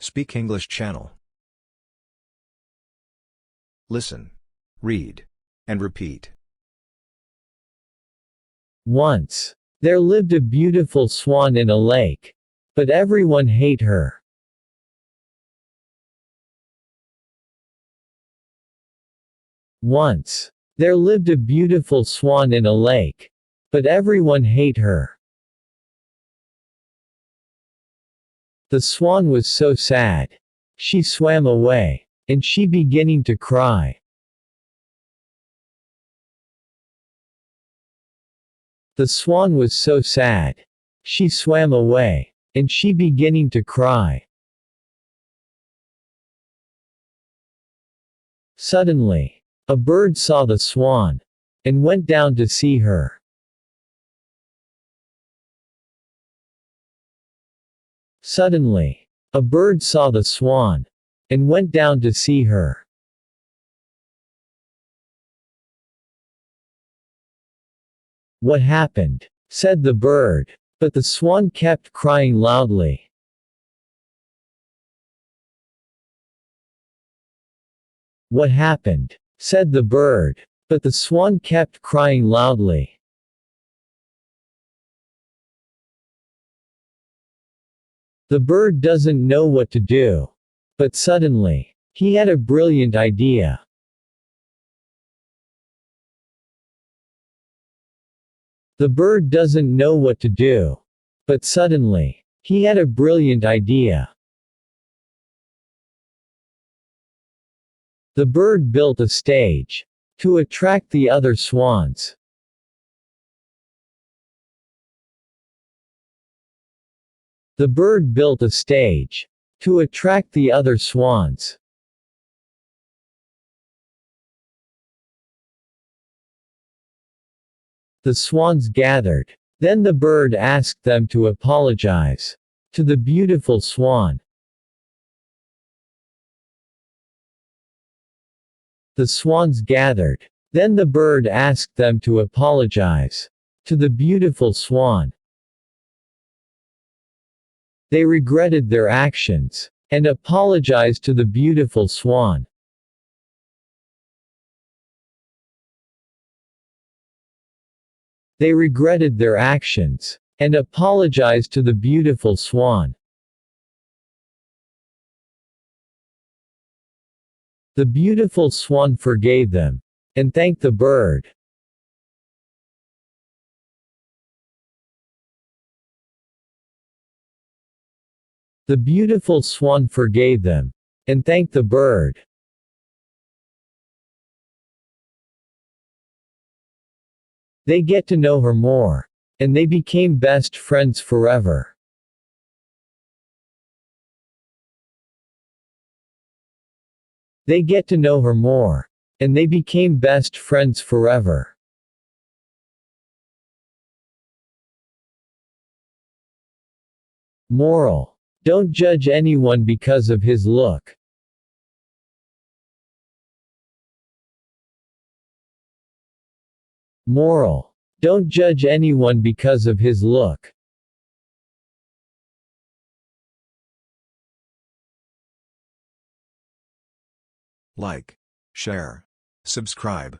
Speak English channel. Listen, read, and repeat. Once, there lived a beautiful swan in a lake, but everyone hated her. Once, there lived a beautiful swan in a lake, but everyone hated her. The swan was so sad. She swam away, and she beginning to cry. The swan was so sad. She swam away, and she beginning to cry. Suddenly, a bird saw the swan, and went down to see her. Suddenly, a bird saw the swan, and went down to see her. What happened? Said the bird, but the swan kept crying loudly. What happened? Said the bird, but the swan kept crying loudly. The bird doesn't know what to do. But suddenly, he had a brilliant idea. The bird doesn't know what to do. But suddenly, he had a brilliant idea. The bird built a stage to attract the other swans. The bird built a stage to attract the other swans. The swans gathered. Then the bird asked them to apologize to the beautiful swan. The swans gathered. Then the bird asked them to apologize to the beautiful swan. They regretted their actions and apologized to the beautiful swan. They regretted their actions and apologized to the beautiful swan. The beautiful swan forgave them and thanked the bird. The beautiful swan forgave them and thanked the bird. They get to know her more, and they became best friends forever. They get to know her more, and they became best friends forever. Moral: don't judge anyone because of his look. Moral: don't judge anyone because of his look. Like, share, subscribe.